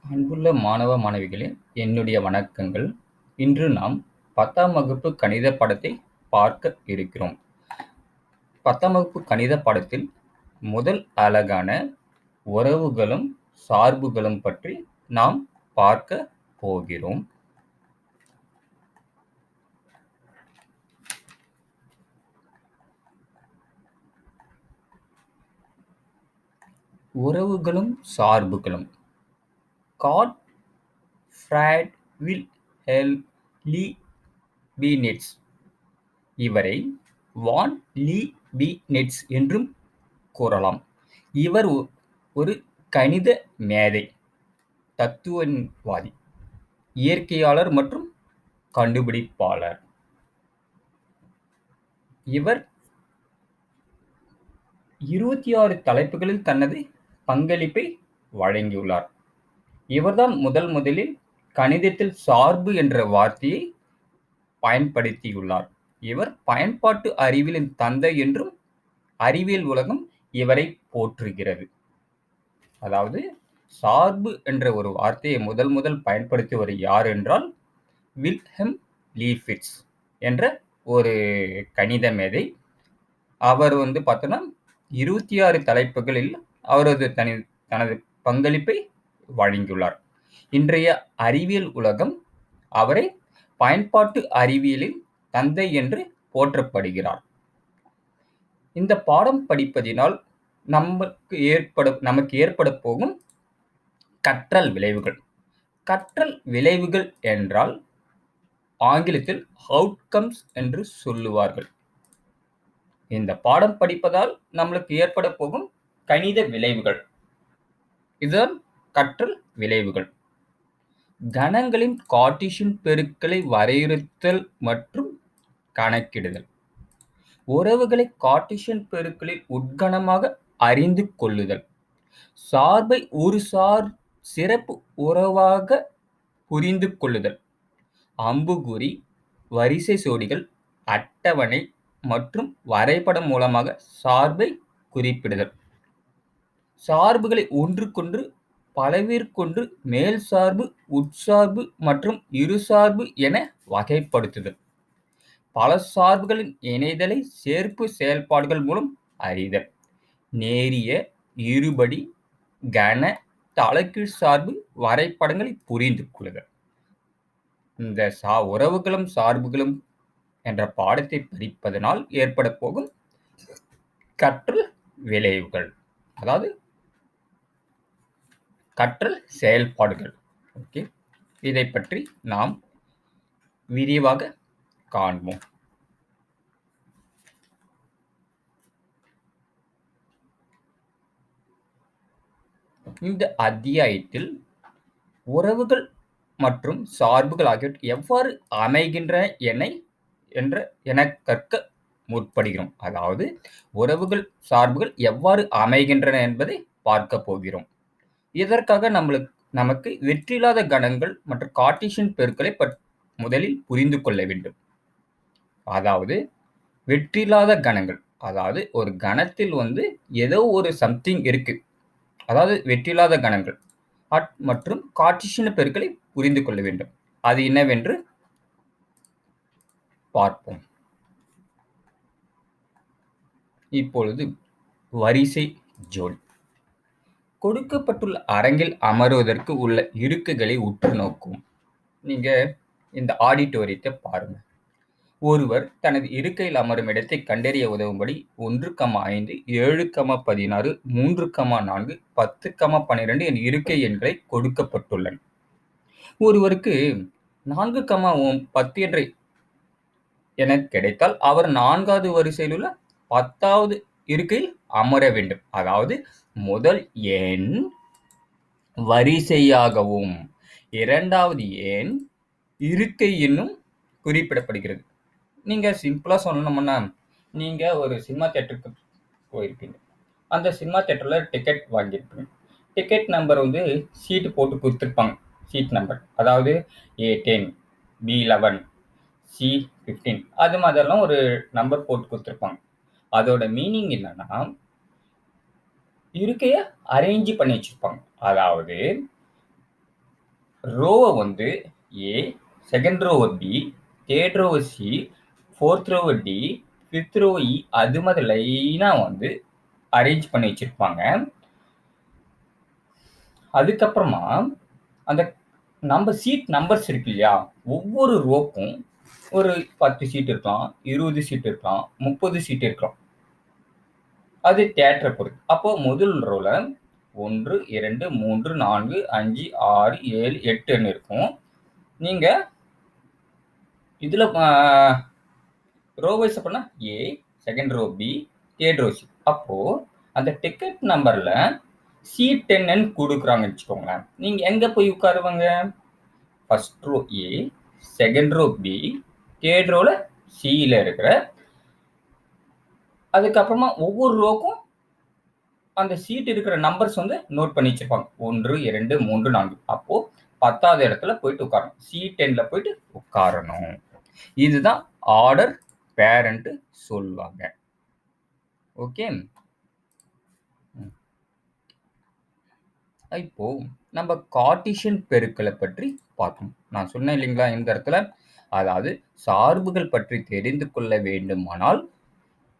அன்புள்ள மாணவ மாணவிகளே, என்னுடைய வணக்கங்கள். இன்று நாம் 10ஆம் வகுப்பு கணித பாடத்தை பார்க்க இருக்கிறோம். 10ஆம் வகுப்பு கணித பாடத்தில் முதல் அலகான உறவுகளும் சார்புகளும் பற்றி நாம் பார்க்க போகிறோம். உறவுகளும் சார்புகளும். கார்ட் ஃப்ராட்வில் லீபினிட்ஸ் இவரை வான் லீபினிட்ஸ் என்றும் கூறலாம். இவர் ஒரு கணித மேதை, தத்துவவாதி, இயற்கையாளர் மற்றும் கண்டுபிடிப்பாளர். இவர் 26 தலைப்புகளில் தனது பங்களிப்பை வழங்கியுள்ளார். இவர்தான் முதலில் கணிதத்தில் சார்பு என்ற வார்த்தையை பயன்படுத்தியுள்ளார். இவர் பயன்பாட்டு அறிவியலின் தந்தை என்றும் அறிவியல் உலகம் இவரை போற்றுகிறது. அதாவது சார்பு என்ற ஒரு வார்த்தையை முதல் பயன்படுத்தியவர் யார் என்றால் வில்ஹெல்ம் லீபினிட்ஸ் என்ற ஒரு கணித மேதை. அவர் பார்த்தோன்னா 26 தலைப்புகளில் அவரது தனது பங்களிப்பை வழங்கியுள்ளார். இன்றைய அறிவியல் உலகம் அவரை பயன்பாட்டு அறிவியலின் தந்தை என்று போற்றப்படுகிறார். இந்த பாடம் படிப்பதினால் நமக்கு ஏற்பட போகும் கற்றல் விளைவுகள். கற்றல் விளைவுகள் என்றால் ஆங்கிலத்தில் அவுட்கம்ஸ் என்று சொல்லுவார்கள். இந்த பாடம் படிப்பதால் நம்மளுக்கு ஏற்பட போகும் கணித விளைவுகள். இதுதான் கற்றல் விளைவுகள். கணங்களின் கார்ட்டீசியன் பெருக்கலை வரையறுத்தல் மற்றும் கணக்கிடுதல். உறவுகளை கார்ட்டீசியன் பெருக்கலில் உட்கணமாக அறிந்து கொள்ளுதல். சார்பை ஒரு சிறப்பு உறவாக புரிந்து கொள்ளுதல். அம்புக்குறி, வரிசை ஜோடிகள், அட்டவணை மற்றும் வரைபடம் மூலமாக சார்பை குறிப்பிடுதல். சார்புகளை ஒன்றுக்கொன்று, பலவிற்கொன்று, மேல் சார்பு, உட்சார்பு மற்றும் இருசார்பு என வகைப்படுத்துதல். பல சார்புகளின் இணைதலை சேர்ப்பு செயல்பாடுகள் மூலம் அறிதல். நேரிய, இருபடி, கன, தலைகீழ் சார்பு வரைபடங்களை புரிந்து கொள்ளுதல். இந்த உறவுகளும் சார்புகளும் என்ற பாடத்தை படிப்பதனால் ஏற்பட போகும் கற்றல் விளைவுகள், அதாவது கற்றல் செயல்பாடுகள். ஓகே, இதை பற்றி நாம் விரிவாக காண்போம். இந்த அத்தியாயத்தில் உறவுகள் மற்றும் சார்புகள் ஆகியவை எவ்வாறு அமைகின்றன என கற்க முற்படுகிறோம். அதாவது உறவுகள் சார்புகள் எவ்வாறு அமைகின்றன என்பதை பார்க்க போகிறோம். இதற்காக நமக்கு வெற்றில்லாத கணங்கள் மற்றும் கார்ட்டீசியன் பெருக்கலை முதலில் புரிந்து கொள்ள வேண்டும். அதாவது வெற்றில்லாத கணங்கள், அதாவது ஒரு கணத்தில் ஏதோ ஒரு சம்திங் இருக்கு, அதாவது வெற்றில்லாத கணங்கள் மற்றும் கார்ட்டீசியன் பெருக்கலை புரிந்து கொள்ள வேண்டும். அது என்னவென்று பார்ப்போம். இப்பொழுது வரிசை ஜோடி. கொடுக்கப்பட்டுள்ள அரங்கில் அமருவதற்கு உள்ள இருக்கைகளை உற்று நோக்கும். நீங்க இந்த ஆடிட்டோரியத்தை பாருங்க. ஒருவர் தனது இருக்கையில் அமரும் இடத்தை கண்டறிய உதவும்படி 1,5, 7,16, 3,4, 10,12 என் இருக்கை எண்களை கொடுக்கப்பட்டுள்ளன. ஒருவருக்கு 4,10 என கிடைத்தால் அவர் 4வது வரிசையில் உள்ள 10வது இருக்கையில் அமர வேண்டும். அதாவது முதல் எண் வரிசையாகவும் 2வது எண் இருக்கை என்னும் குறிப்பிடப்படுகிறது. நீங்க சிம்பிளா சொல்லணும்னா, நீங்க ஒரு சினிமா தியேட்டருக்கு போயிருப்பீங்க. அந்த சினிமா தியேட்டர்ல டிக்கெட் வாங்கியிருப்பீங்க. டிக்கெட் நம்பர் சீட்டு போட்டு கொடுத்துருப்பாங்க. சீட் நம்பர், அதாவது A10, B11, C15, அது மாதிரிலாம் ஒரு நம்பர் போட்டு கொடுத்துருப்பாங்க. அதோட மீனிங் என்னன்னா, இருக்கைய அரேஞ்ச் பண்ணி வச்சிருப்பாங்க. அதாவது ரோவை வந்து ஏ, செகண்ட் ரோவை பி, தேர்ட் ரோவை சி, ஃபோர்த் ரோவை டி, ஃபிஃப்த் ரோவை இ, அது மாதிரி லைனா வந்து அரேஞ்ச் பண்ணி வச்சிருப்பாங்க. அதுக்கப்புறமா அந்த நம்ம சீட் நம்பர்ஸ் இருக்கு இல்லையா, ஒவ்வொரு ரோக்கும் ஒரு 10 சீட் இருக்கலாம், 20 சீட் இருக்கலாம், 30 சீட் இருக்கலாம். அது தியேட்டரை பொறுத்து. அப்போ முதல் ரோல 1, 2, 3, 4, 5, 6, 7, 8ன்னு இருக்கும். நீங்க இதுல ரோ வைஸ் அப்படின்னா A, second row B, third row C. அப்போ அந்த டிக்கெட் நம்பர்ல C10 கொடுக்குறாங்கன்னு வச்சுக்கோங்களேன். நீங்க எங்க போய் உட்காருவாங்க? First rho A, second row B, third ரோல சியில் இருக்கிற. அதுக்கப்புறமா ஒவ்வொரு ரோக்கும் அந்த சீட் இருக்கிற நம்பர்ஸ் வந்து நோட் பண்ணி வச்சிருப்பாங்க. 1, 2, 3, 4. அப்போ 10வது இடத்துல போயிட்டு உட்காரணும். C10ல போயிட்டு உட்காரணும். இதுதான் ஆர்டர் பேரண்ட் சொல்லுவாங்க. ஓகே. இப்போ நம்ம கார்ட்டீசியன் பெருக்கலை பற்றி பார்க்கணும். நான் சொன்னேன் இல்லைங்களா இந்த இடத்துல, அதாவது சார்புகள் பற்றி தெரிந்து கொள்ள வேண்டுமானால்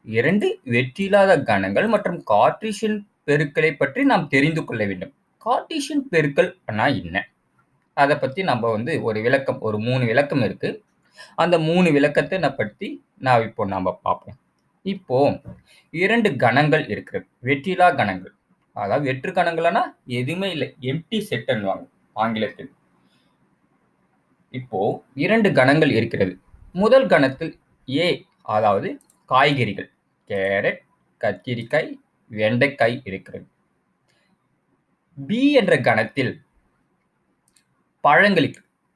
2 வெற்றியில்லாத கணங்கள் மற்றும் கார்ட்டீசியன் பெருக்கலை பற்றி நாம் தெரிந்து கொள்ள வேண்டும். கார்ட்டீசியன் பெருக்கல் என்ன? அதை பத்தி நம்ம வந்து ஒரு விளக்கம், ஒரு 3 விளக்கம் இருக்கு. அந்த 3 விளக்கத்தை பற்றி இப்போ நாம பார்ப்போம். இப்போ 2 கணங்கள் இருக்கிறது, வெற்றிலா கணங்கள். அதாவது வெற்று கணங்கள்னா எதுவுமே இல்லை, எம்டி செட்னுவாங்க ஆங்கிலத்தில். இப்போ 2 கணங்கள் இருக்கிறது. முதல் கணத்தில் ஏ, அதாவது காய்கறிகள், கேரட், கத்திரிக்காய், வெண்டைக்காய் இருக்கிறது. பி என்ற கணத்தில் பழங்கள்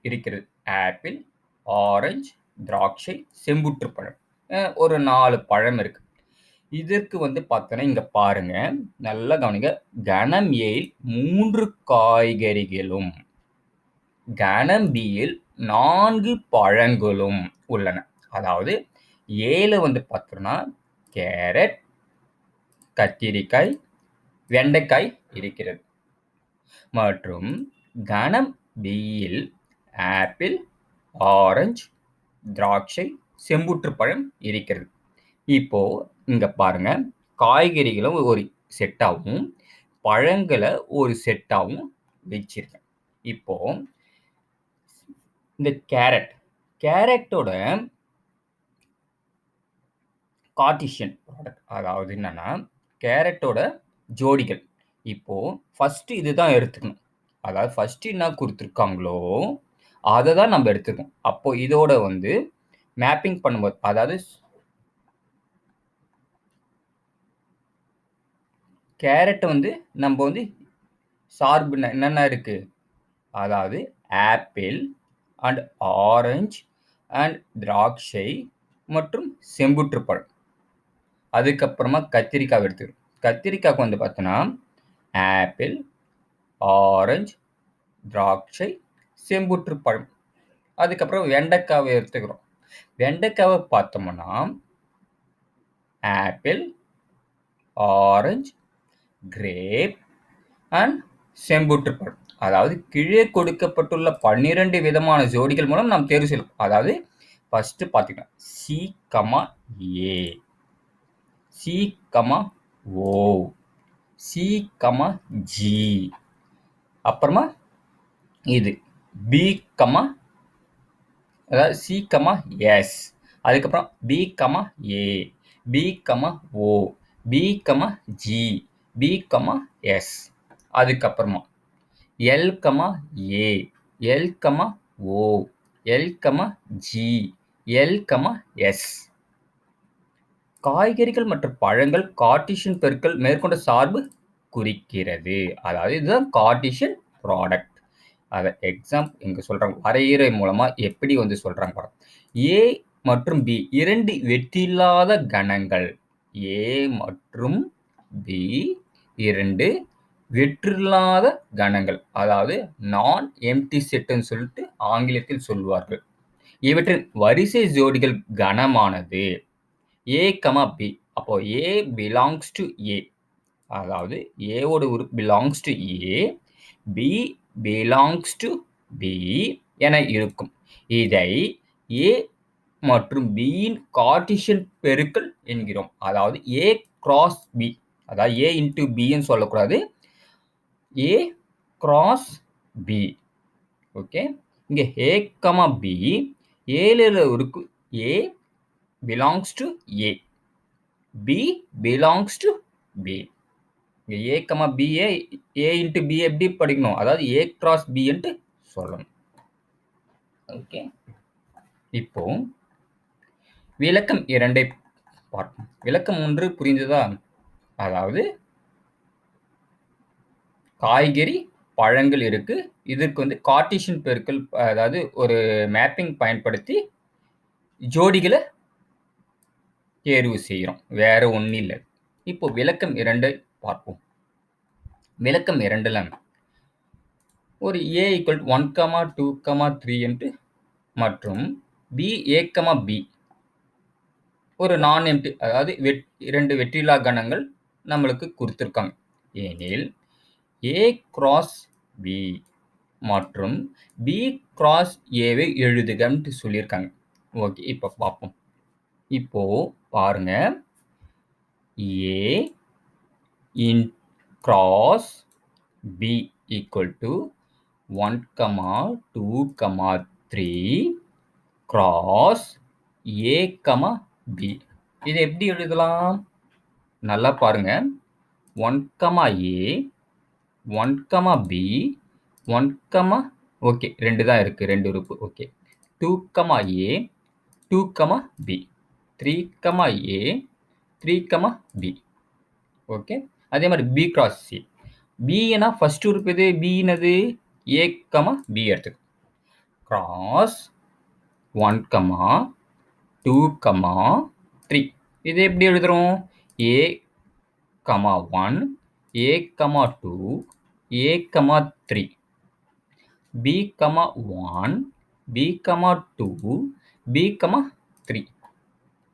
இருக்கிறது. ஆப்பிள், ஆரஞ்சு, திராட்சை, செம்புற்று பழம். ஒரு 4 பழம் இருக்கு. இதற்கு வந்து பார்த்தோன்னா இங்க பாருங்க, நல்லா கவனிங்க. கணம் ஏயில் 3 காய்கறிகளும், கணம் பியில் 4 பழங்களும் உள்ளன. அதாவது ஏல வந்து பார்த்தோம்னா கேரட், கத்திரிக்காய், வெண்டைக்காய் இருக்கிறது. மற்றும் கணம் பியில் ஆப்பிள், ஆரஞ்சு, திராட்சை, செம்புற்று பழம் இருக்கிறது. இப்போ இங்க பாருங்க, காய்கறிகளும் ஒரு செட்டாகவும் பழங்களை ஒரு செட்டாகவும் வச்சிருக்கேன். இப்போ இந்த கேரட்டோட கார்ட்டீசியன் ப்ராடக்ட், அதாவது என்னன்னா கேரட்டோட ஜோடிகள். இப்போ ஃபர்ஸ்ட் இதுதான் எடுத்துக்கணும். அதாவது ஃபர்ஸ்ட் என்ன கொடுத்துருக்காங்களோ அதை தான் நம்ம எடுத்துக்கணும். அப்போ இதோட வந்து மேப்பிங் பண்ணும்போது, அதாவது கேரட் வந்து நம்ம வந்து சார்பு என்னென்ன இருக்கு, அதாவது ஆப்பிள் அண்ட் ஆரஞ்சு அண்ட் திராட்சை மற்றும் செம்புற்று பழம். அதுக்கப்புறமா கத்திரிக்காய் எடுத்துக்கிறோம். கத்திரிக்காய்க்கு வந்து பார்த்தோன்னா ஆப்பிள், ஆரஞ்சு, திராட்சை, செம்புற்று பழம். அதுக்கப்புறம் வெண்டைக்காவை எடுத்துக்கிறோம். வெண்டைக்காவை பார்த்தோம்னா ஆப்பிள், ஆரஞ்சு, கிரேப் அண்ட் செம்புற்று பழம். அதாவது கீழே கொடுக்கப்பட்டுள்ள 12 விதமான ஜோடிகள் மூலம் நாம் தேர்வு செய்யலாம். அதாவது ஃபர்ஸ்ட் பார்த்தீங்கன்னா C comma A, C comma O, C comma G, அப்புறமா இது பி கமா, அதாவது சி கமா எஸ், அதுக்கப்புறம் B comma A, B comma O, B comma G, B comma S, அதுக்கப்புறமா L comma A, L comma O, L comma G, L comma S. காய்கறிகள் மற்றும் பழங்கள் Cartesian பெருக்கல் மேற்கொண்ட சார்பு குறிக்கிறது. அதாவது இதுதான் கார்ட்டீசியன் ப்ராடக்ட். அதை எக்ஸாம் இங்க சொல்றாங்க, வரையறை மூலமா எப்படி வந்து சொல்றாங்க பாருங்க. ஏ மற்றும் பி 2 வெற்றியில்லாத கணங்கள். ஏ மற்றும் பி 2 வெற்றில்லாத கணங்கள், அதாவது நான் எம்டி செட்னு சொல்லிட்டு ஆங்கிலத்தில் சொல்வார்கள். இவற்றின் வரிசை ஜோடிகள் கணமானது ஏ கமா பி. அப்போ ஏ பிலாங்ஸ் டு ஏ, அதாவது ஏவோட உறுப்பு belongs to A, B belongs to B என இருக்கும். இதை ஏ மற்றும் பியின் கார்ட்டீசியன் பெருக்கல் என்கிறோம். அதாவது ஏ கிராஸ் பி, அதாவது ஏ இன்டு பின்னு சொல்லக்கூடாது, ஏ கிராஸ் பி. ஓகே, இங்க ஏ கமா பி, ஏல இருக்கு A belongs to A, B belongs to B. இங்க A comma B, A into B எப்படி படிக்கணும், அதாவது ஏ கிராஸ் பி என்று சொல்லணும். ஓகே, இப்போ விளக்கம் 2 பார்ப்போம். விளக்கம் 1 புரிந்ததா? அதாவது காய்கறி, பழங்கள் இருக்கு. இதுக்கு வந்து கார்ட்டீசியன் பெருக்கல், அதாவது ஒரு மேப்பிங் பயன்படுத்தி ஜோடிகள தேர்வு செய்றோம். வேற ஒண்ணும் இல்ல. இப்போ விளக்கம் 2 பார்ப்போம். விளக்கம் 2ல ஒரு a = 1, 2, 3 என்று மற்றும் b a, b ஒரு நான் எம்ப்டி, அதாவது 2 வெற்றிலா கணங்கள் நம்மளுக்கு குடுத்திருக்காங்க. எனில் a கிராஸ் b மற்றும் b கிராஸ் a வை எழுதுகன்னு சொல்லியிருக்காங்க. ஓகே, இப்ப பார்ப்போம். இப்போ பாருங்க, a in cross b equal to 1, 2, 3 cross a, b. இது எப்படி எழுதலாம்? நல்லா பாருங்க. 1, a, 1, b, 1, ஓகே 2 தான் இருக்கு, 2 உறுப்பு. Okay, 2, a, 2, b, 3, a, 3, b. Okay, அதே மாதிரி b கிராஸ் c. b னா ஃபர்ஸ்ட் உறுப்பு எது? b என்னது? a, b எடுத்துக்கோ. கிராஸ் 1, 2, 3. இது எப்படி எழுதுறோம்? a, 1, a, 2, a, 3. b, 1, b, 2, b, 3.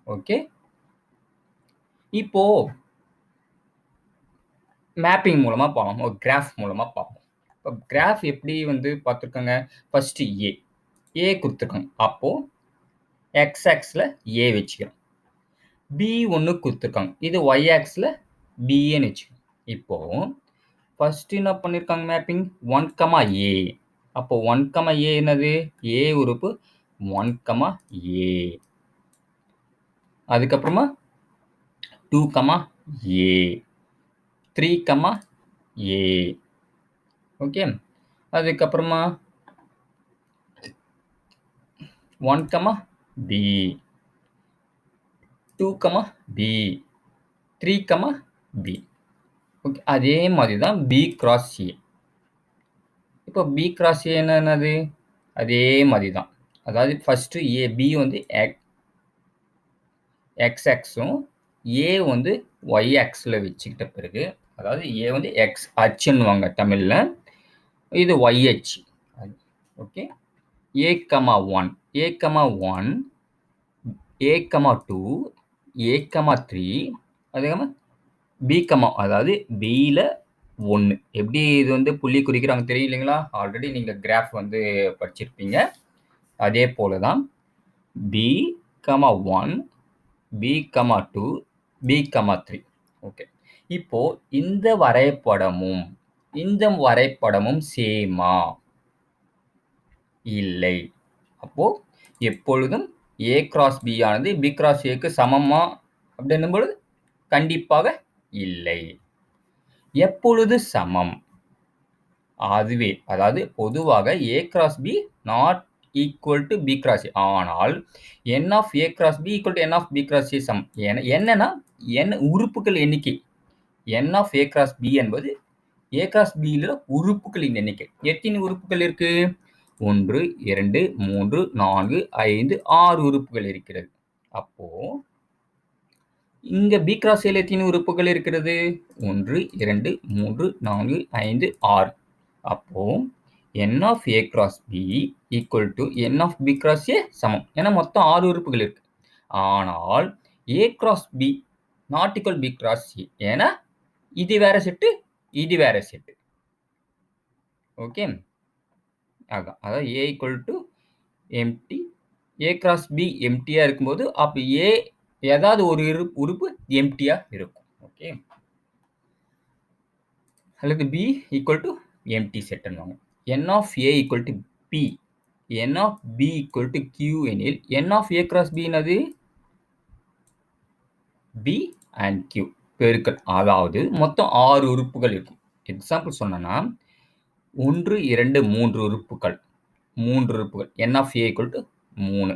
Okay, இப்போ மேப்பிங் மூலமா பார்ப்போம். ஒரு கிராஃப் மூலமா பார்ப்போம். இப்போ கிராஃப் எப்படி வந்து பார்த்துருக்காங்க? ஃபர்ஸ்ட் ஏ கொடுத்துருக்காங்க. அப்போ எக்ஸ் ஆக்ஸ்ல ஏ வச்சுக்கிறோம். பி ஒன்று கொடுத்துருக்காங்க. இது ஒய் ஆக்ஸ்ல பிஏன்னு வச்சுக்கோங்க. இப்போ ஃபர்ஸ்ட் என்ன பண்ணியிருக்காங்க மேப்பிங்? 1, ஏ. அப்போ 1, ஏ என்னது? ஏ உறுப்பு 1, ஏ. அதுக்கப்புறமா 2, ஏ, 3, ஏ. ஓகே, அதுக்கப்புறமா 1, பி, 2, பி, 3, பி. ஓகே, அதே மாதிரி தான் பி கிராஸ் ஏ. இப்போ பி கிராஸ் ஏ என்னது? அதே மாதிரி தான். அதாவது ஃபர்ஸ்ட் ஏ, பி வந்து எக்ஸ் ஆக்ஸும் ஏ வந்து ஒய் ஆக்ஸில் வச்சுக்கிட்ட பிறகு, அதாவது ஏ வந்து எக்ஸ் அச்சுன்னுவாங்க தமிழில், இது ஒய் அச்சு. Okay, a, 1, a, 1, a, 2, a, 3, அதுக்கப்புறம் b, அதாவது bல 1. எப்படி இது வந்து புள்ளி குறிக்கிறாங்க தெரியும் இல்லைங்களா? ஆல்ரெடி நீங்க கிராஃப் வந்து படிச்சிருப்பீங்க. அதே போல தான் b, 1, b, 2, b, 3. ஓகே, இப்போ இந்த வரைபடமும் சேமா? இல்லை. அப்போ எப்பொழுதும் a கிராஸ் b ஆனது b கிராஸ் a க்கு சமமா அப்படின்னும் பொழுது கண்டிப்பாக இல்லை. எப்பொழுது சமம்? அதுவே, அதாவது பொதுவாக a cross b not equal to b cross a. ஆனால் n of a cross b equal to n of b cross a சமம். என்னன்னா n உறுப்புகள் எண்ணிக்கை. n of a cross b என்பது a கிராஸ் b ல உறுப்புகளின் எண்ணிக்கை. எத்தனை உறுப்புகள் இருக்கு? 1, 2, 3, 4, 5, 6 உறுப்புகள் இருக்கிறது. அப்போ இங்க b கிராஸ் a எத்தனை உறுப்புகள் இருக்கிறது? 1, 2, 3, 4, 5, 6. அப்போ n of a cross b equal to n of b cross a சமம். ஏன்னா மொத்தம் 6 உறுப்புகள் இருக்கு. ஆனால் a cross b not equal b cross a. ஏன்னா இது வேற செட்டு, இது வேற செட்டு. ஓகே, அதான். அதாவது A equal to empty. A cross B எம்ப்டியா இருக்கும்போது, அப்ப A ஏதாவது ஒரு உறுப்பு எம்ப்டியா இருக்கும். ஓகே. அல்லது B ஈக்குவல் டூ எம்ப்டி செட்ன்னுவாங்க. N of A equal to P. N of B equal to Q எனில், N of A cross B என்னது? B அண்ட் Q பெருக்கல். அதாவது மொத்தம் 6 உறுப்புகள் இருக்கும். எக்ஸாம்பிள் சொன்னேன்னா, 1, 2, 3 உறுப்புகள். 3 உறுப்புகள். N of A equal to 3.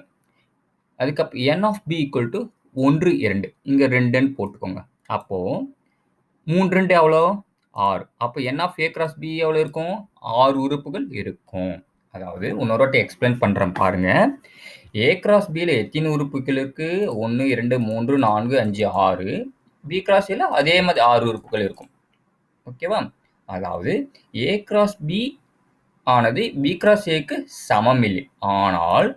அதுக்கப்புறம் N of B equal to 1, 2. இங்க 2ன்னு போட்டுக்கோங்க. அப்போ 3, 2 எவ்வளோ? 6. அப்ப N of A cross B எவ்வளோ இருக்கும்? 6 உறுப்புகள் இருக்கும். அதாவது இன்னொரு வாட்டி எக்ஸ்பிளைன் பண்றேன் பாருங்க. A கிராஸ் Bல எத்தனை உறுப்புகள் இருக்கு? 1, 2, 3, 4, 5, 6. B கிராஸ் Aல அதே மாதிரி 6 உறுப்புகள் இருக்கும். ஓகேவா? அதாவது A கிராஸ் B ஆனது B கிராஸ் Aக்கு சமம் இல்லை. ஆனால்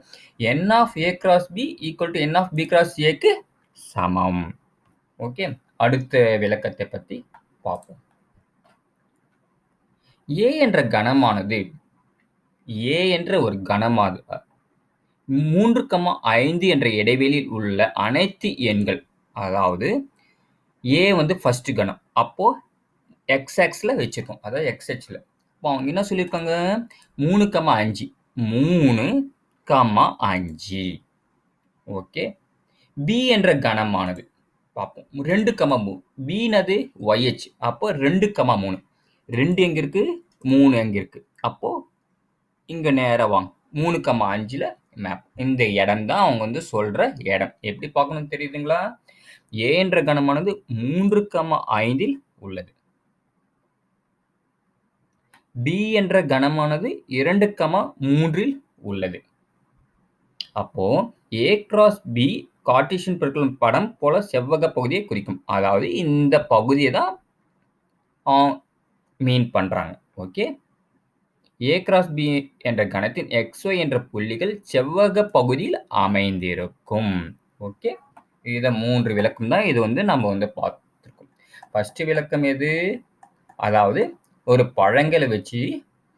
N of A cross B equal to N of B cross Aக்கு சமம். ஓகே. அடுத்த விளக்கத்தை பத்தி பார்ப்போம். A என்ற கணமானது A என்ற ஒரு கணமானது 3,5 என்ற இடைவெளியில் உள்ள அனைத்து எண்கள், அதாவது A வந்து ஃபர்ஸ்ட் கணம். அப்போ எக்ஸ் ஆக்ஸ்ல வச்சிருக்கோம். அதாவது எக்ஸ் அச்சுல. இப்போ அவங்க என்ன சொல்லியிருக்காங்க? 3,5. 3,5. ஓகே. B என்ற கணமானது பார்ப்போம். 2,3. B னது YH. அப்போ 2,3. 2 எங்க இருக்கு? 3 எங்க இருக்கு? அப்போ இங்க நேரா வாங்க. 3,5ல மேப். இந்த இடம் தான் அவங்க வந்து சொல்ற இடம். எப்படி பார்க்கணும் தெரியுதுங்களா? A என்ற கணமானது 3,5ல் உள்ளது. B என்ற கணமானது 2,3ல் உள்ளது. அப்போ A கிராஸ் B கார்ட்டீசியன் பெருக்கல் படம் போல செவ்வக பகுதியை குறிக்கும். அதாவது இந்த பகுதியை தான் மீன் பண்றாங்க. ஓகே. A கிராஸ் B என்ற கணத்தின் XY என்ற புள்ளிகள் செவ்வக பகுதியில் அமைந்திருக்கும். ஓகே. இத 3 விளக்கம் தான் இது வந்து நம்ம வந்து பார்த்திருக்கோம். ஃபர்ஸ்ட் விளக்கம் எது? அதாவது ஒரு பழங்களை வச்சு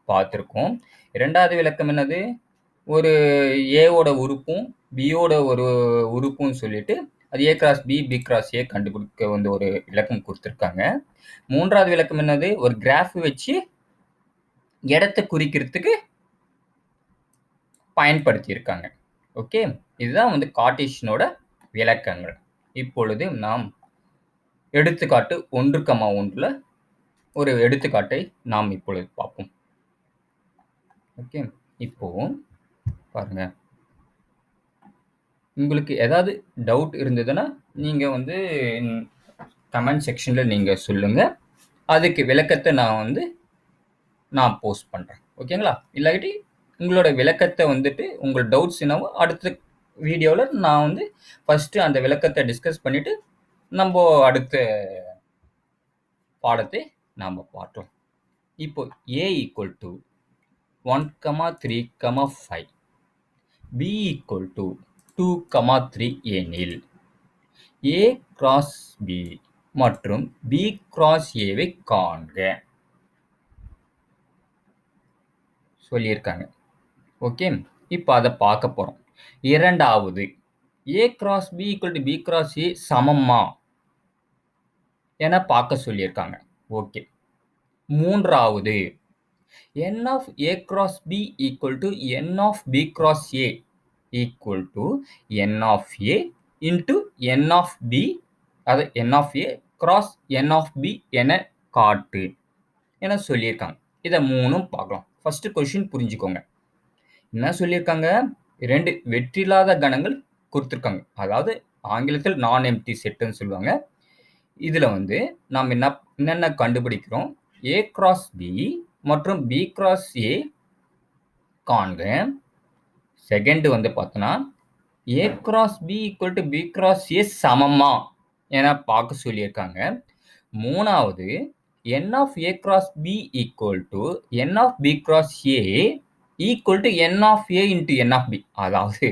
பார்த்திருக்கோம். 2வது விளக்கம் என்னது? ஒரு A ஓட உறுப்பும் B ஓட ஒரு உறுப்பும் சொல்லிட்டு அது A cross B, B cross A கண்டுபிடிக்க வந்து ஒரு விளக்கம் குடுத்திருக்காங்க. 3வது விளக்கம் என்னது? ஒரு கிராஃப் வச்சு இடத்தை குறிக்கிறதுக்கு பயன்படுத்தியிருக்காங்க. ஓகே. இதுதான் வந்து கார்ட்டீசியனோட விளக்கங்கள். இப்பொழுது நாம் எடுத்துக்காட்டு 1,1ல ஒரு எடுத்துக்காட்டை நாம் இப்பொழுது பார்ப்போம். ஓகே. இப்போ பாருங்க. உங்களுக்கு ஏதாவது டவுட் இருந்ததுன்னா, நீங்க வந்து கமெண்ட் செக்ஷன்ல நீங்க சொல்லுங்க. அதுக்கு விளக்கத்தை நான் போஸ்ட் பண்றேன். ஓகேங்களா? இல்லாட்டி உங்களோட விளக்கத்தை வந்துட்டு உங்க டவுட்ஸ் என்னவோ அடுத்த வீடியோல நான் வந்து ஃபர்ஸ்ட் அந்த விளக்கத்தை டிஸ்கஸ் பண்ணிட்டு நம்ம அடுத்த பாடத்தை நாம பார்க்கலாம். இப்போ A equal to 1, 3, 5. B equal to 2, 3 எனில் A கிராஸ் B மற்றும் B கிராஸ் Aவை காண்க சொல்லியிருக்காங்க. ஓகே. இப்போ அதை பார்க்க போறோம். இரண்டாவது A cross B equal to B cross A சமமா என பார்க்க சொல்லியிருக்காங்க. ஓகே. மூன்றாவது N of A cross B equal to N of B cross A equal to N of A into N of B, அது N of A cross N of B என காட்டு என சொல்லியிருக்காங்க. இதை 3ம் பார்க்கலாம். ஃபர்ஸ்ட் கொஸ்டின் புரிஞ்சுக்கோங்க. என்ன சொல்லியிருக்காங்க? 2 வெற்றில்லாத கணங்கள் கொடுத்திருக்காங்க. அதாவது ஆங்கிலத்தில் நான் எம்ப்டி செட்னு சொல்லுவாங்க. இதுல வந்து நாம் என்னென்ன கண்டுபிடிக்கிறோம்? A cross B மற்றும் B cross A காண்க. செகண்ட் வந்து பார்த்தோன்னா A cross B equal to B cross A சமமா என பார்க்க சொல்லியிருக்காங்க. மூணாவது N of A cross B equal to N of B cross A equal to N of A into N of B. அதாவது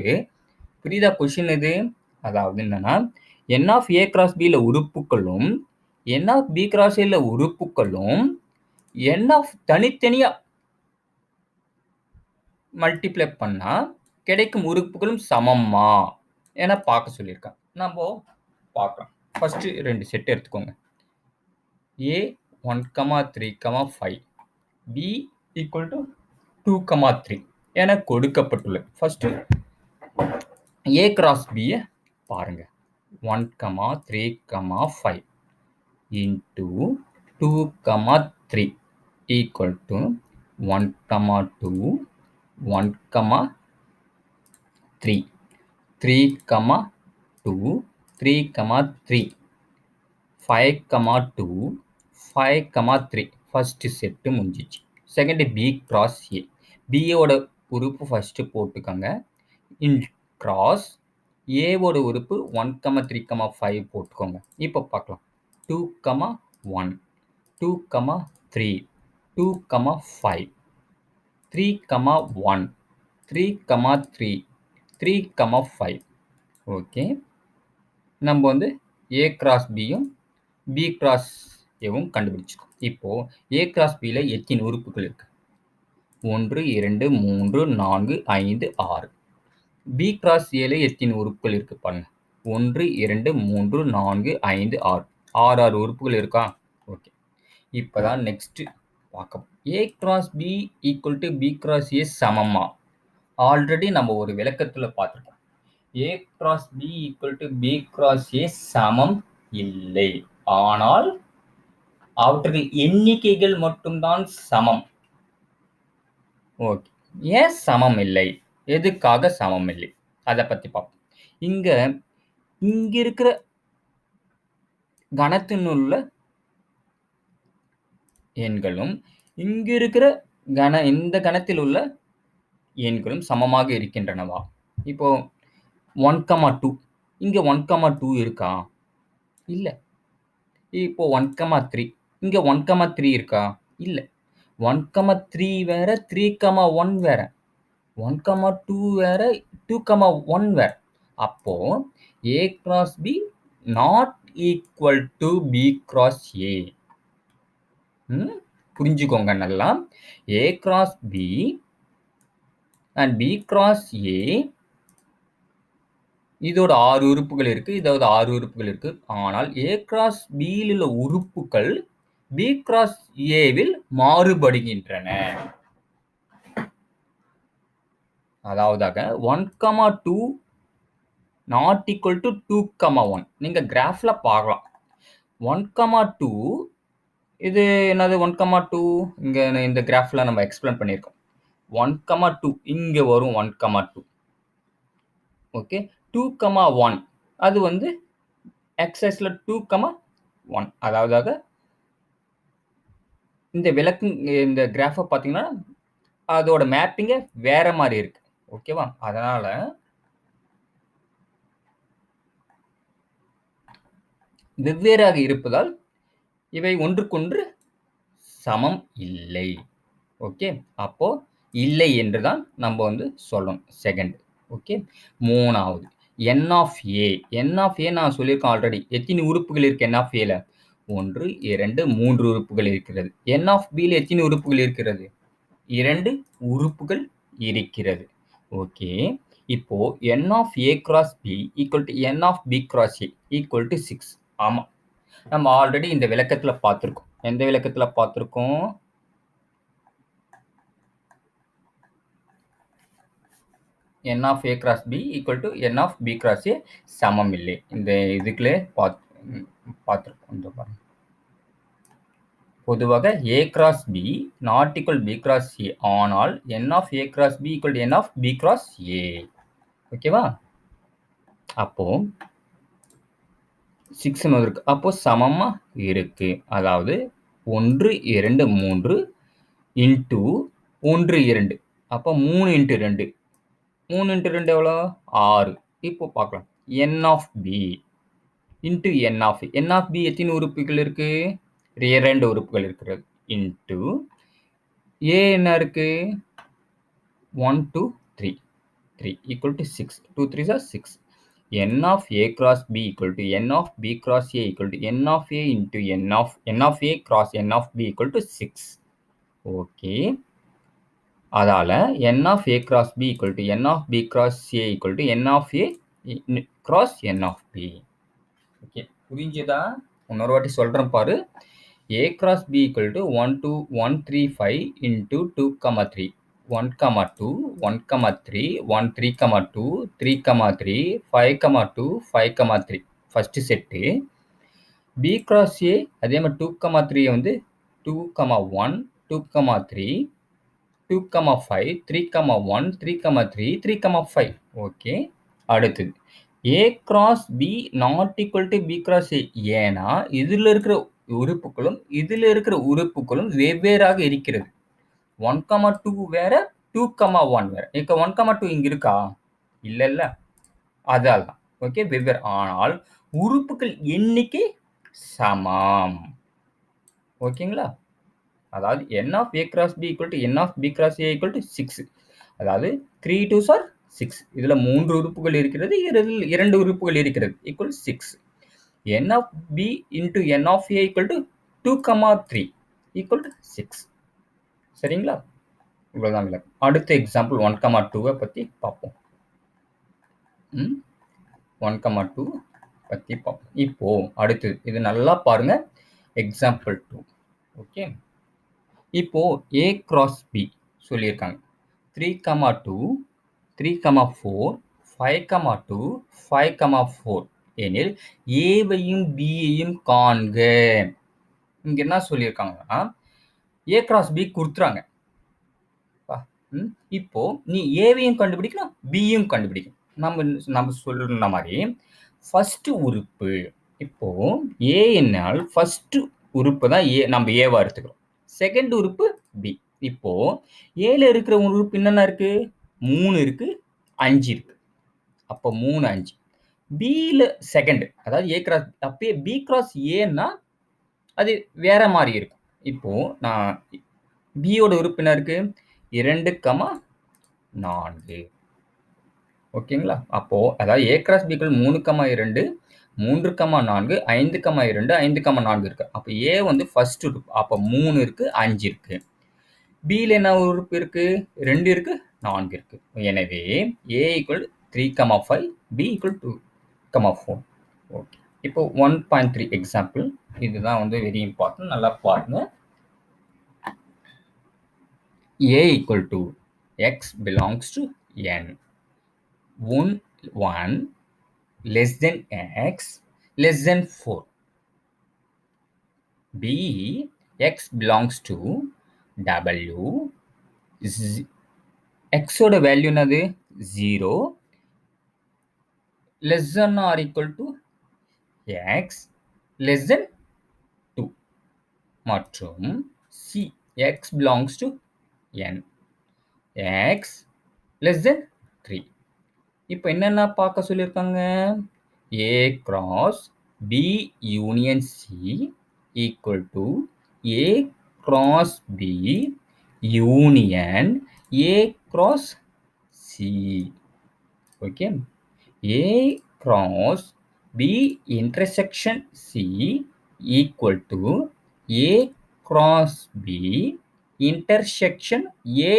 புரியுதா கொஸ்டின் இது? அதாவது என்னன்னா N of A cross B ல உறுப்புகளும் N of B cross A ல உறுப்புகளும் N of தனித்தனியா மல்டிப்ளை பண்ணா கிடைக்கும் உறுப்புகளும் சமமா என பார்க்க சொல்லியிருக்காங்க. நம்ம பார்க்கலாம். ஃபர்ஸ்ட் 2 செட் எடுத்துக்கோங்க. A 1, 3, 5 B equal to 2, 3 என கொடுக்கப்பட்டுள்ளது. ஃபர்ஸ்ட் A cross B பாருங்க. 1, 3, 5 into 2, 3 equal to 1, 2, 1, 3, 3, 2, 3, 3, 5, 2, 5, 3 first set முடிஞ்சிச்சு. Second B cross A. B ஓட உறுப்பு ஃபர்ஸ்ட் போட்டுக்கோங்க. இன் கிராஸ் A ஓட உறுப்பு 1, 3, 5 போட்டுக்கோங்க. இப்போ பார்க்கலாம். 2, 1, 2, 3, 2, 5, 3, 1, 3, 3, 3, 5. ஓகே. நம்ம வந்து A cross Bயும் B cross Aவும் கண்டுபிடிச்சிருக்கோம். இப்போ A cross Bல எத்தனை உறுப்புகள் இருக்கு? 1, 2, 3, 4, 5, 6. B cross Aல எத்தனை உறுப்புகள் இருக்கு பாருங்க. 1, 2, 3, 4, 5, 6. 6 உறுப்புகள் இருக்கா? ஓகே. இப்பதான் நெக்ஸ்ட் பார்க்க. A cross B equal to B cross A சமமா? ஆல்ரெடி நம்ம ஒரு விளக்கத்துல பார்த்திருக்கோம். A cross B equal to B cross A சமம் இல்லை. ஆனால் அவற்றின் எண்ணிக்கைகள் மட்டும்தான் சமம். ஓகே. ஏன் சமம் இல்லை? எதுக்காக சமம் இல்லை? அதை பத்தி பார்ப்போம். இங்க இருக்கிற கணத்தினுள்ள எண்களும் இங்க இருக்கிற இந்த கணத்தில் உள்ள எண்களும் சமமாக இருக்கின்றனவா? இப்போ 1, 2 இங்க 1, 2 இருக்கா? இல்ல. இப்போ 1, 3 இங்க 1, 3 இருக்கா? இல்ல. 1, 3 வேற, 3, 1 வேற. 1, 2 வேற, 2, 1 வேற. அப்போ A cross B not equal to B cross A. புரிஞ்சுக்கோங்க நல்லா. A cross B and B cross A இதோட 6 உறுப்புகள் இருக்கு. இதோட 6 உறுப்புகள் இருக்கு. ஆனால் A cross B யில் உள்ள உறுப்புகள் B cross A வில் மாறுபடுகின்றன. அதாவதாக 1, 2 not equal to 2, 1. நீங்க கிராஃப்ல பார்க்கலாம். 1, 2 இது என்னது 1, 2 இங்க இந்த கிராஃப்ல நம்ம எக்ஸ்பிளைன் பண்ணியிருக்கோம். 1, 2 இங்க வரும் 1, 2. ஓகே. 2, 1 அது வந்து எக்ஸஸ்ல 2, 1. அதாவதாக இந்த கிராஃபை பார்த்தீங்கன்னா அதோட மேப்பிங்க வேற மாதிரி இருக்கு. ஓகேவா? அதனால வெவ்வேறாக இருப்பதால் இவை ஒன்றுக்கொன்று சமம் இல்லை. ஓகே. அப்போ இல்லை என்றுதான் நம்ம வந்து சொல்லணும். செகண்ட். ஓகே. மூணாவது n of A. n of A நான் சொல்லியிருக்கேன் ஆல்ரெடி. எத்தனை உறுப்புகள் இருக்கு n of Aல? 1, 2, 3 உறுப்புகள் இருக்கிறது. n of Bல எத்தனை உறுப்புகள் இருக்கிறது? 2 உறுப்புகள் இருக்கிறது. ஓகே. இப்போ n of A cross B equal to n of B cross A equal to 6. ஆமா. நம்ம ஆல்ரெடி இந்த விளக்கத்துல பார்த்திருக்கோம். எந்த விளக்கத்துல பார்த்திருக்கோம்? n of A cross B equal to n of B cross A சமம் இல்லை. இந்த இதுக்குள்ளே பார்த்திருக்கோம். பொதுவாக A cross B not equal B cross A. ஆனால் n of A cross B equal to n of B cross A. ஓகேவா? அப்போ 6 இருக்கு. அப்போ சமமா இருக்கு. அதாவது 1, 2, 3 இன்டு 1, 2. அப்போ 3 இன்டு 2. 3 இன்டு 2 எவ்வளோ? 6. இப்போ பார்க்கலாம். n of B into n of A. n of B எத்தனை உறுப்புகள் இருக்கு? 2 உறுப்புகள் இருக்கிறது. இன்டு A என்ன இருக்கு? 1, 2, 3. 3 equal to 6. 2, 3s are 6. n of A cross B equal to n of B cross A equal to n of A into n of A cross n of B equal to 6. Okay. அதால n of a cross b equal to n of b cross a equal to n of a cross n of b. Okay, புரிஞ்சுதா? இன்னொரு வாட்டி சொல்றேன் பாரு. a cross b equal to 1 to 1 3 5 into 2 comma 3 1 comma 2 1 comma 3 1 3 comma 2 3 comma 3 5 comma 2 5 comma 3 first set. b cross a அதே மாதிரி 2 comma 3 வந்து 2 comma 1 2 comma 3 2 comma 5 3 comma 1 3 comma 3 3 comma 5. Okay, அடுத்தது a cross b not equal to b cross a. ஏன்னா இதுல இருக்கிற உறுப்புகளும் இதுல இருக்கிற உறுப்புகளும் வெவ்வேறாக இருக்கிறது. 1, 2 வேற 2, 1 வேற. இங்க 1, 2 இங்க இருக்கா? இல்ல. அதால் தான். ஓகே, வெவ்வேறு. ஆனால் உறுப்புகள் எண்ணிக்கை சமம். ஓகேங்களா? அதாவது n of a cross b equal to n of b cross a equal to 6. அதாவது 3 2s are 6. இதுல 3 உறுப்புகள் இருக்கிறது, இதில் 2 உறுப்புகள் இருக்கிறது. equal 6. n of b into n of a equal to 2, 3 equal to 6. சரிங்களா? இவ்வளவுதான் விளக்கம். அடுத்த எக்ஸாம்பிள் 1, 2 பத்தி பார்ப்போம். 1, 2 பத்தி பார்ப்போம். இப்போ அடுத்தது இது நல்லா பாருங்க. எக்ஸாம்பிள் 2. ஓகே, இப்போ a cross b சொல்லியிருக்காங்க. 3, 2 3, 4 5, 2 5, 4 எனில் ஏவையும் பியையும் காண்க. இங்க என்ன சொல்லியிருக்காங்கன்னா a cross b கொடுத்துறாங்க. இப்போ நீ ஏவையும் கண்டுபிடிக்கணும், பியும் கண்டுபிடிக்கணும். நம்ம சொல்ற மாதிரி ஃபர்ஸ்ட் உறுப்பு. இப்போ ஏ என்னால் ஃபர்ஸ்ட் உறுப்பு தான் நம்ம ஏவா எடுத்துக்கிறோம். செகண்ட் உறுப்பு பி. இப்போ ஏல இருக்கிற உறுப்பு என்னென்ன இருக்கு? 3 இருக்கு, 5 இருக்கு. அப்போ 3 5. பில செகண்ட், அதாவது ஏ கிராஸ், அப்பயே பி கிராஸ் ஏன்னா அது வேற மாதிரி இருக்கும். இப்போ நான் பியோட உறுப்பு என்ன இருக்கு? 2, 4. ஓகேங்களா? அப்போ அதாவது a cross b 3, 2 3, 4 5, 2 5, 4 இருக்கு. அப்போ a வந்து ஃபர்ஸ்ட் உறுப்பு. அப்போ 3 இருக்கு, 5 இருக்கு. b ல என்ன உறுப்பு இருக்கு? 2 இருக்கு, 4 இருக்கு. எனவே a equal 3, 5 b equal 2, 4. Okay, இப்போ 1.3 எக்ஸாம்பிள். இதுதான் வந்து வெரி இம்பார்ட்டன்ட். நல்லா பாருங்க. a equal to x belongs to n. 1 less than x less than 4. b x belongs to w. x ஓட வேல்யூ என்னது? 0 less than or equal to x less than 2. மற்றும் c x belongs to n. x less than 3. இப்போ என்னென்ன பார்க்க சொல்லியிருக்காங்க? a cross b union c equal to a cross b union a cross c. Okay, a cross b intersection c equal to a cross b intersection a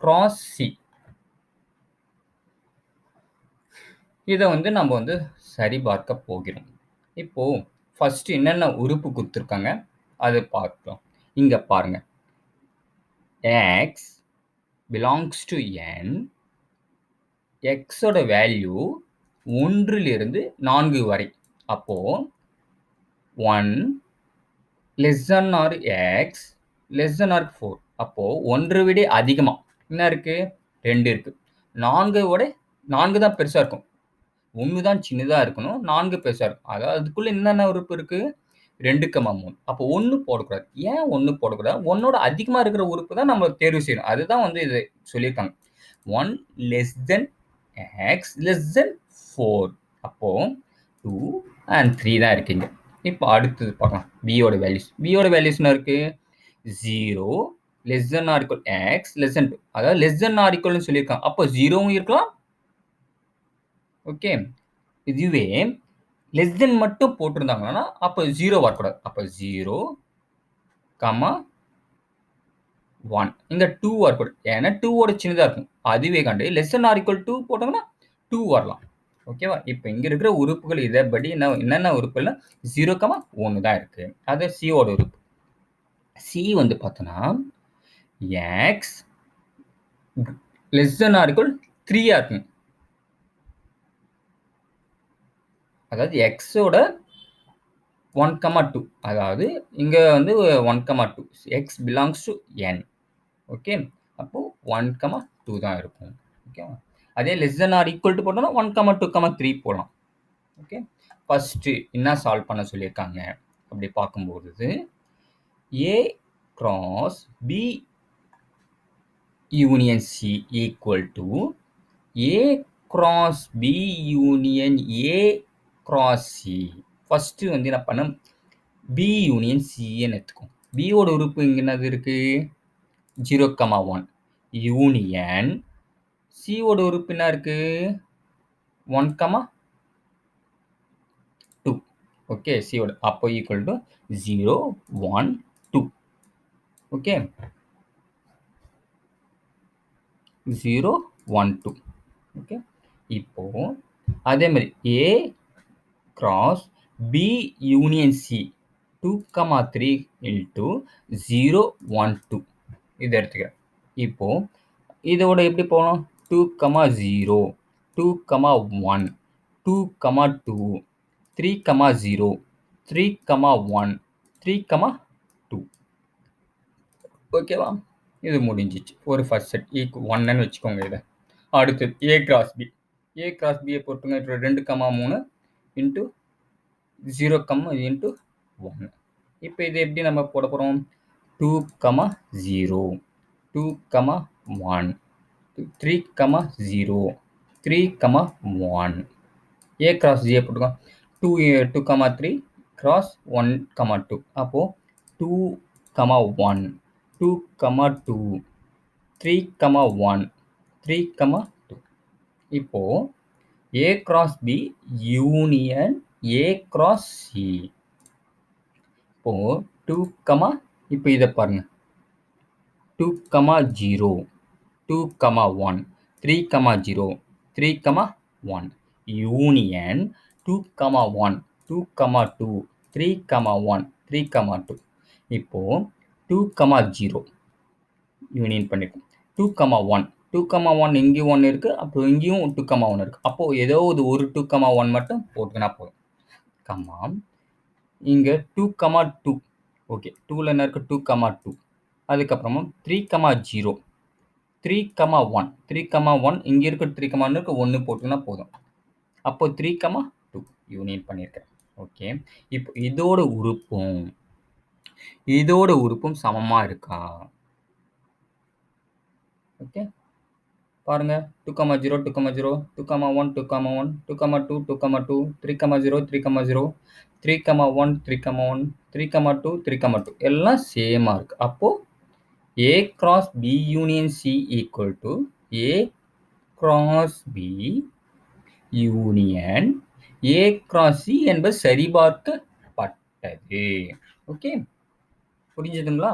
cross c. இதை வந்து நம்ம வந்து சரி பார்க்க போகிறோம். இப்போ ஃபர்ஸ்ட் என்னென்ன உறுப்பு கொடுத்துருக்காங்க அது பார்க்கலாம். இங்க பாருங்க, x belongs to n. x ஓட வேல்யூ 1 லிருந்து 4 வரை. அப்போ 1 less than or x less than or 4. அப்போ 1 விட அதிகமா என்ன இருக்கு? 2 இருக்கு. 4 தான் பெருசா இருக்கும். 1 தான் சின்னதா இருக்கணும், 4 பெருசா இருக்கும். அதாவது அதுக்குள்ள என்னென்ன உறுப்பு இருக்கு? 2, 3. அப்போ 1 போடக்கூடாது. ஏன் 1 போடக்கூடாது? 1ஓட அதிகமா இருக்கிற உறுப்பு தான் நம்ம தேர்வு செய்யணும். அதுதான் வந்து இது சொல்லியிருக்காங்க. 1 less than x less than 4. அப்போ 2 and 3 தான் இருக்கீங்க. இப்போ அடுத்தது பார்க்கலாம். பியோட வேல்யூஸ். பியோட வேல்யூஸ் என்ன இருக்கு? 0 less than or equal x less than 2. அதாவது less than or equal சொல்லியிருக்காங்க. அப்போ 0வும் இருக்கலாம். ஓகே, இதுவே லெஸ் தென் மட்டும் போட்டிருந்தாங்கன்னா அப்போ 0 வரக்கூடாது. அப்போ 0, 1 இங்க 2 வரக்கூடாது. ஏன்னா 2 ஓட சின்னதா இருக்கும். அதுவே காண்டி லெஸ் தென் ஆர் ஈக்குவல் 2 போட்டோம்னா 2 வரலாம். ஓகேவா? இப்ப இங்க இருக்கிற உறுப்புகள் இதன்படி என்னென்ன உறுப்புகள்னா 0, 1 தான் இருக்கு. அது C ஓட உறுப்பு. C வந்து பார்த்தோன்னா x less than or equal 3 இருக்கும். அதாவது x ஓட 1, 2 அதாவது இங்க வந்து 1, 2 x belongs to n. Okay. அப்போ 1, 2 தான் இருக்கும். ஓகேவா? அதே less than or equal to போட்டோம்னா 1, 2, 3 போடலாம். ஓகே. ஃபர்ஸ்ட் என்ன சால்வ் பண்ண சொல்லியிருக்காங்க அப்படி பார்க்கும்போது A cross B union C equal to A cross B union A cross C. First வந்து என்ன பண்ண B யூனியன் Cன்னு எடுத்துக்கோம். B ஓட உறுப்பு இங்க என்னது இருக்கு 0, 1 யூனியன் C ஓட உறுப்பு என்ன இருக்கு 1, 2. ஓகே. C ஓட அப்போ ஈக்குவல் டு 0, 1, 2. ஓகே. 0, 1, 2. ஓகே. இப்போ அதே மாதிரி A cross B union C 2, 3 into 0, 1, 2 இதை எடுத்துக்கிறேன். இப்போ இதோட எப்படி போகணும் 2, 0, 2, 1, 2, 2, 3, 0, 3, 1, 3, 2. ஓகேவா? இது முடிஞ்சிச்சு. ஒரு ஃபர்ஸ்ட் செட் 1ன்னு வச்சுக்கோங்க இதை. அடுத்தது A cross B. A cross B பொறுத்துங்க 2, 3 into 0, into 1. இப்போ இது எப்படி நம்ம போட போகிறோம் 2, 0, 2, 1, 3, 0, 3, 1. A கிராஸ் G போட்டுக்கோ 2, 3 கிராஸ் 1, 2. அப்போ 2, 1, 2, 2, 3, 1, 3, 2. இப்போ A cross B union A cross C. இப்போ 2, இப்போ இதை பாருங்க 2, 0, 2, 1, 3, 0, 3, 1 யூனியன் 2, 1, 2, 2, 3, 1, 3, 2. இப்போ 2, 0 யூனியன் பண்ணிருக்கோம் 2, 1, 2, 1 இங்கேயும் 1 இருக்கு. அப்போ இங்கேயும் 2, 1 இருக்கு. அப்போ ஏதோ ஒரு 2, 1 மட்டும் போட்டுக்கினா போதும். கமா இங்க 2, 2. ஓகே. 2ல என்ன இருக்கு 2, 2. அதுக்கப்புறமா 3, 0, 3, 1, 3, 1 இங்க இருக்க 3, 1 இருக்கு 1 போட்டுக்கினா போதும். அப்போ 3, 2 யூனியன் பண்ணியிருக்கேன். ஓகே. இப்போ இதோட உறுப்பும் சமமா இருக்கா? ஓகே. பாருங்க 2, 0, 2, 0, 2, 1, 2, 1, 2, 2, 2, 2, 3, 0, 3, 0, 3, 1, 3, 1, 3, 2, 3, 2 எல்லாம் சேமா இருக்கு. அப்போ A cross B union C equal to A cross B union A cross C என்பது சரிபார்க்கப்பட்டது. ஓகே. புரிஞ்சதுங்களா?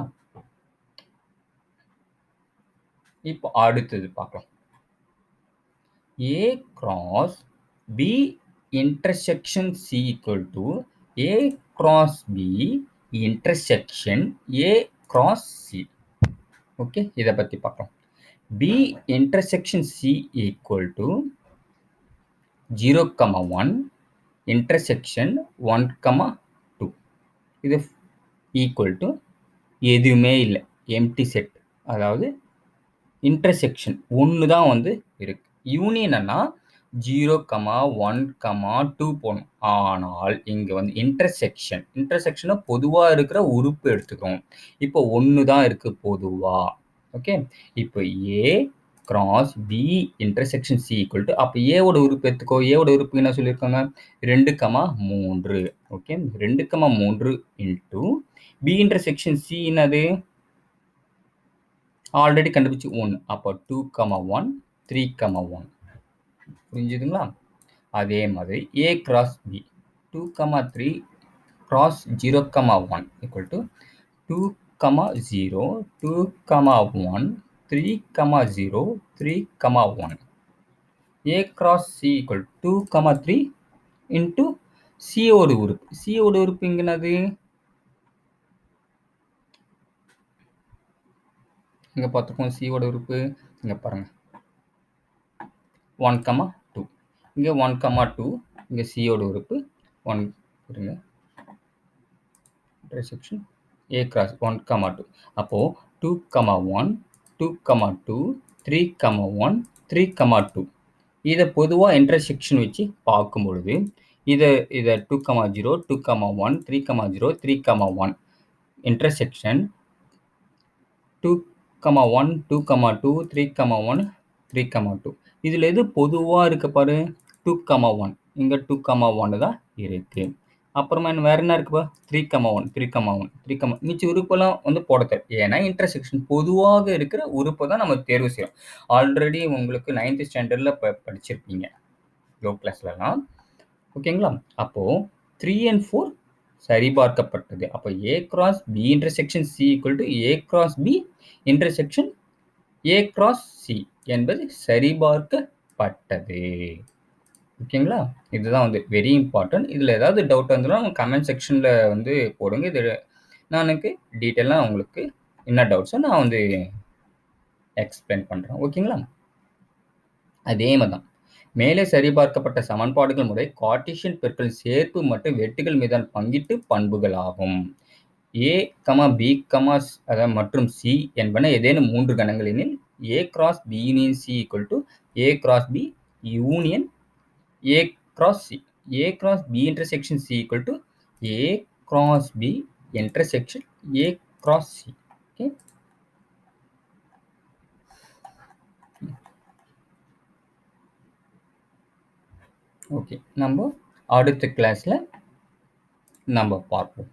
இப்போ அடுத்தது பார்க்கலாம். A cross B intersection C equal to A cross B intersection A cross C. Okay. இதை பத்தி பார்க்கலாம். B intersection C equal to 0, 1 intersection 1, 2. இது equal to எதுவுமே இல்லை எம்டி செட். அதாவது இன்டர்செக்ஷன் ஒன்று தான் வந்து இருக்கு. யூனியன்னா 0, 1, 2 போகணும். ஆனால் இங்க வந்து இன்டர்செக்ஷனை பொதுவா இருக்கிற உறுப்பு எடுத்துக்கிறோம். இப்போ ஒன்று தான் இருக்கு பொதுவா. ஓகே. இப்போ A cross B intersection C equal to அப்போ ஏவோட உறுப்பு எடுத்துக்கோ. ஏவோட உறுப்பு என்ன சொல்லியிருக்காங்க 2, 3. Okay. 2, 3 into B intersection C என்னது ஆல்ரெடி கண்டுபிடிச்சு 1. அப்போ 2, 1, 3, 1. புரிஞ்சுதுங்களா? அதே மாதிரி A cross B 2, 3 cross 0, 1 equal to 2, 0, 2, 1, 3, 0, 3, 1. A cross C equal 2, 3 into C ஓடு உறுப்பு. C ஓடு உறுப்பு இங்க என்னது? இங்க பார்த்துக்கோங்க C ஓட உறுப்பு. இங்க பாருங்க. 1, 2. இங்க 1, 2. இங்க C ஓட உறுப்பு 1 இருங்க. intersection A cross 1, 2. அப்போ 2, 1, 2, 2, 3, 1, 3, 2. இதை பொதுவா இன்டர்செக்ஷன் வச்சு பார்க்கும் பொழுது இதை 2, 0, 2, 1, 3, 0, 3, 1 இன்டர்செக்ஷன் 2, 1, 2, 2, 3, 1, 3, 2. இதுல எது பொதுவா இருக்கு பாரு 2, 1. இங்க 2, 1 தான் இருக்கு. அப்புறமா வேற என்ன இருக்குப்பா 3, 1, 3, 1, 3, மிச்ச உறுப்பெல்லாம் வந்து போட தேவை. ஏன்னா இன்டர்செக்ஷன் பொதுவாக இருக்கிற உறுப்பை தான் நம்ம தேர்வு செய்யறோம். ஆல்ரெடி உங்களுக்கு 9th ஸ்டாண்டர்ட்ல படிச்சிருப்பீங்க லோ கிளாஸ்லாம். ஓகேங்களா? அப்போ 3 and 4 சரிபார்க்கப்பட்டது. அப்போ A cross B intersection C equal to A cross B intersection A cross C என்பது சரிபார்க்கப்பட்டது. ஓகேங்களா? இதுதான் வந்து வெரி இம்பார்ட்டன்ட். இதில் ஏதாவது டவுட் இருந்தாலும் கமெண்ட் செக்ஷனில் வந்து போடுங்க. இது நான் எனக்கு டீட்டெயிலாக உங்களுக்கு என்ன டவுட்ஸோ நான் வந்து எக்ஸ்பிளைன் பண்ணுறேன். ஓகேங்களா? அதே மாதிரி தான் மேலே சரிபார்க்கப்பட்ட சமன்பாடுகள் முறை கார்ட்டீசியன் பெருக்கல் சேர்ப்பு மற்றும் வெட்டுகள் மீதான பங்கீட்டு பண்புகள் ஆகும். A, B, மற்றும் C என்பன ஏதேனும் 3 கணங்கள் எனில் A cross B union C equal to A cross B union A cross C. A cross B intersection C equal to A cross B intersection A cross C. Okay. Okay, நம்ம அடுத்த கிளாஸ்ல நம்ம பார்ப்போம்.